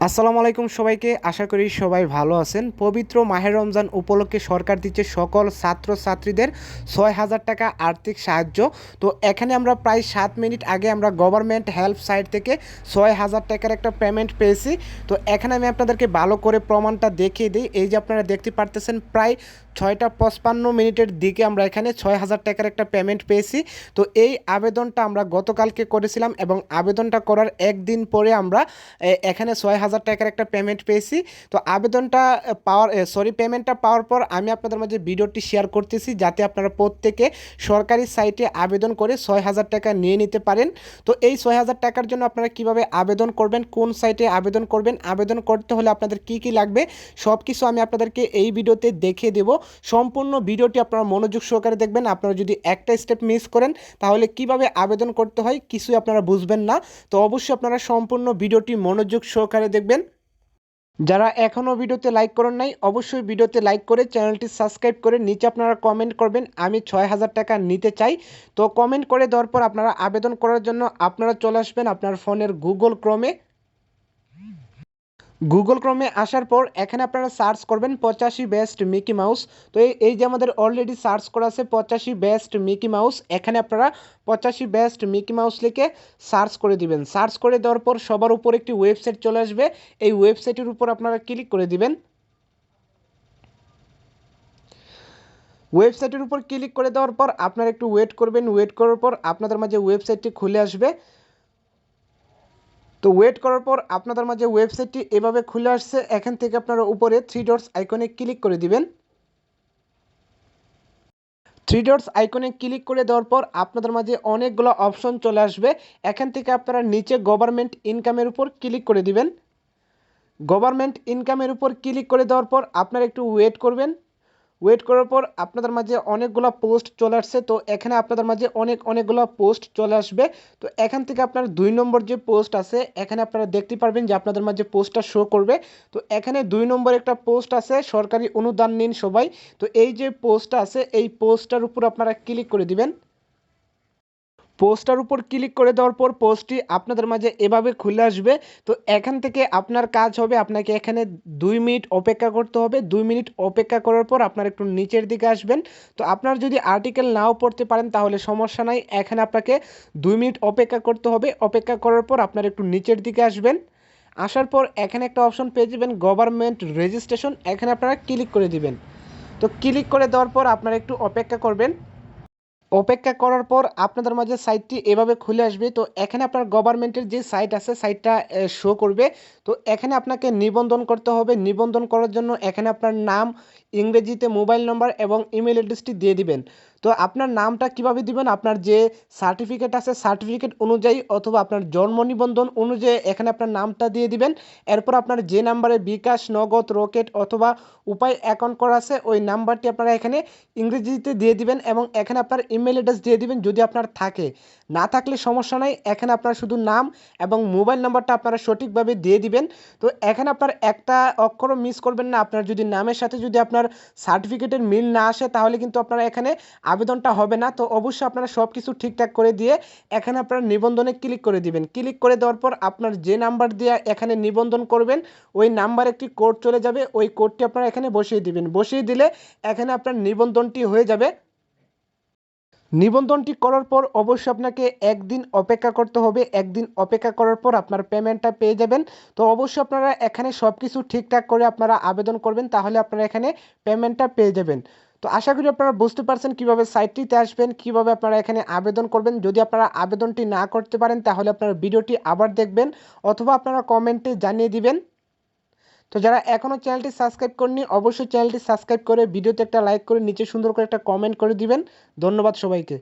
আসসালামু আলাইকুম সবাইকে। আশা করি সবাই ভালো আছেন। পবিত্র মাহে রমজান উপলক্ষে সরকার দিচ্ছে সকল ছাত্রছাত্রীদের ৬,০০০ টাকা আর্থিক সাহায্য। তো এখানে আমরা প্রায় ৭ মিনিট আগে আমরা গভর্নমেন্ট হেল্প সাইট থেকে ৬,০০০ টাকার একটা পেমেন্ট পেয়েছি। তো এখানে আমি আপনাদেরকে ভালো করে প্রমাণটা দেখিয়ে দিই। এই যে আপনারা দেখতে পারতেছেন প্রায় ৬টা ৫৫ দিকে আমরা এখানে ৬,০০০ টাকার একটা পেমেন্ট পেয়েছি। তো এই আবেদনটা আমরা গতকালকে করেছিলাম এবং আবেদনটা করার একদিন পরে আমরা এখানে ৬,০০০ টাকার একটা পেমেন্ট পেয়েছি। তো আবেদনটা পেমেন্টটা পাওয়ার পর আমি আপনাদের মাঝে ভিডিওটি শেয়ার করতেছি যাতে আপনারা প্রত্যেকে সরকারি সাইটে আবেদন করে ৬,০০০ টাকা নিয়ে নিতে পারেন। তো এই ৬,০০০ টাকার জন্য আপনারা কিভাবে আবেদন করবেন, কোন সাইটে আবেদন করবেন, আবেদন করতে হলে আপনাদের কি কি লাগবে সব কিছু আমি আপনাদেরকে এই ভিডিওতে দেখিয়ে দেব। সম্পূর্ণ ভিডিওটি আপনারা মনোযোগ সহকারে দেখবেন। আপনারা যদি একটা স্টেপ মিস করেন তাহলে কিভাবে আবেদন করতে হয় কিছুই আপনারা বুঝবেন না। তো অবশ্যই আপনারা সম্পূর্ণ ভিডিওটি মনোযোগ সহকারে দেখবেন। যারা এখনও ভিডিওতে লাইক করেন নাই অবশ্যই ভিডিওতে লাইক করে চ্যানেলটি সাবস্ক্রাইব করে নিচে আপনারা কমেন্ট করবেন আমি ৬,০০০ টাকা নিতে চাই। তো কমেন্ট করে দেওয়ার পর আপনারা আবেদন করার জন্য আপনারা চলে আসবেন আপনার ফোনের গুগল ক্রোমে আসার পর এখানে আপনারা সার্চ করবেন 85 বেস্ট মিকি মাউস। তো এই যে আমাদের অলরেডি সার্চ করা আছে 85 বেস্ট মিকি মাউস। এখানে আপনারা 85 বেস্ট মিকি মাউস লিখে সার্চ করে দিবেন। সার্চ করে দেওয়ার পর সবার উপর একটি ওয়েবসাইট চলে আসবে। এই ওয়েবসাইটের উপর আপনারা ক্লিক করে দিবেন। ওয়েবসাইটের উপর ক্লিক করে দেওয়ার পর আপনারা একটু ওয়েট করবেন। ওয়েট করার পর আপনাদের মাঝে ওয়েবসাইটটি খুলে আসবে। তো ওয়েট করার পর আপনাদের মাঝে ওয়েবসাইটটি এভাবে খুলে আসছে। এখান থেকে আপনারা উপরে 3 ডটস আইকনে ক্লিক করে দিবেন। 3 ডটস আইকনে ক্লিক করে দেওয়ার পর আপনাদের মাঝে অনেকগুলো অপশন চলে আসবে। এখান থেকে আপনারা নিচে গভর্নমেন্ট ইনকামের উপর ক্লিক করে দিবেন। গভর্নমেন্ট ইনকামের উপর ক্লিক করে দেওয়ার পর আপনারা একটু ওয়েট করবেন। ওয়েট করার পর আপনাদের মাঝে অনেকগুলো পোস্ট চলে আসছে। তো এখানে আপনাদের মাঝে অনেকগুলো পোস্ট চলে আসবে। তো এখান থেকে আপনার 2 নম্বর যে পোস্ট আছে এখানে আপনারা দেখতে পারবেন যে আপনাদের মাঝে পোস্টটা শো করবে। তো এখানে 2 নম্বর একটা পোস্ট আছে সরকারি অনুদান নিন সবাই। তো এই যে পোস্টটা আছে এই পোস্টটার উপর আপনারা ক্লিক করে দিবেন। পোস্টার উপর ক্লিক করে দেওয়ার পর পোস্টটি আপনাদের মাঝে এভাবে খুলে আসবে। তো এখান থেকে আপনার কাজ হবে আপনাকে এখানে 2 মিনিট অপেক্ষা করতে হবে। 2 মিনিট অপেক্ষা করার পর আপনার একটু নিচের দিকে আসবেন। তো আপনার যদি আর্টিকেল নাও পড়তে পারেন তাহলে সমস্যা নাই। এখানে আপনাকে 2 মিনিট অপেক্ষা করতে হবে। অপেক্ষা করার পর আপনার একটু নিচের দিকে আসবেন। আসার পর এখানে একটা অপশন পেয়ে যাবেন গভর্নমেন্ট রেজিস্ট্রেশন। এখানে আপনারা ক্লিক করে দিবেন। তো ক্লিক করে দেওয়ার পর আপনারা একটু অপেক্ষা করবেন। অপেক্ষা করার পর আপনাদের মাঝে সাইটটি এভাবে খুলে আসবে। তো এখানে আপনার গভর্নমেন্টের যে সাইট আছে সাইটটা শো করবে। তো এখানে আপনাকে নিবন্ধন করতে হবে। নিবন্ধন করার জন্য এখানে আপনার নাম, ইংরেজিতে মোবাইল নম্বর এবং ইমেল অ্যাড্রেসটি দিয়ে দিবেন। তো আপনার নামটা কিভাবে দিবেন, আপনার যে সার্টিফিকেট আছে সার্টিফিকেট অনুযায়ী অথবা আপনার জন্ম নিবন্ধন অনুযায়ী এখানে আপনার নামটা দিয়ে দিবেন। এরপর আপনার যে নাম্বারে বিকাশ, নগদ, রকেট অথবা উপায় অ্যাকাউন্ট করা আছে ওই নাম্বারটি আপনারা এখানে ইংরেজিতে দিয়ে দিবেন এবং এখানে আপনার ইমেল অ্যাড্রেস দিয়ে দিবেন যদি আপনার থাকে। না থাকলে সমস্যা নাই, এখানে আপনার শুধু নাম এবং মোবাইল নাম্বারটা আপনারা সঠিকভাবে দিয়ে দিবেন। তো এখানে আপনার একটা অক্ষরও মিস করবেন না। আপনার যদি নামের সাথে যদি আপনার সার্টিফিকেটের মিল না আসে তাহলে কিন্তু আপনারা এখানে আবেদনটা হবে না। তো অবশ্যই আপনারা সব কিছু ঠিকঠাক করে দিয়ে এখানে আপনারা নিবন্ধনে ক্লিক করে দিবেন। ক্লিক করে দেওয়ার পর আপনার যে নাম্বার দিয়ে এখানে নিবন্ধন করবেন ওই নাম্বার একটি কোড চলে যাবে। ওই কোডটি আপনারা এখানে বসিয়ে দিবেন। বসিয়ে দিলে এখানে আপনার নিবন্ধনটি হয়ে যাবে। নিবন্ধনটি করার পর অবশ্যই আপনাকে একদিন অপেক্ষা করতে হবে। একদিন অপেক্ষা করার পর আপনার পেমেন্টটা পেয়ে যাবেন। তো অবশ্যই আপনারা এখানে সব কিছু ঠিকঠাক করে আপনারা আবেদন করবেন তাহলে আপনারা এখানে পেমেন্টটা পেয়ে যাবেন। তো আশা করি আপনারা বুঝতে পারছেন কীভাবে সাইটটিতে আসবেন, কীভাবে আপনারা এখানে আবেদন করবেন। যদি আপনারা আবেদনটি না করতে পারেন তাহলে আপনারা ভিডিওটি আবার দেখবেন অথবা আপনারা কমেন্টে জানিয়ে দিবেন। তো যারা এখনও চ্যানেলটি সাবস্ক্রাইব করেননি অবশ্যই চ্যানেলটি সাবস্ক্রাইব করে ভিডিওতে একটা লাইক করে নিচে সুন্দর করে একটা কমেন্ট করে দিবেন। ধন্যবাদ সবাইকে।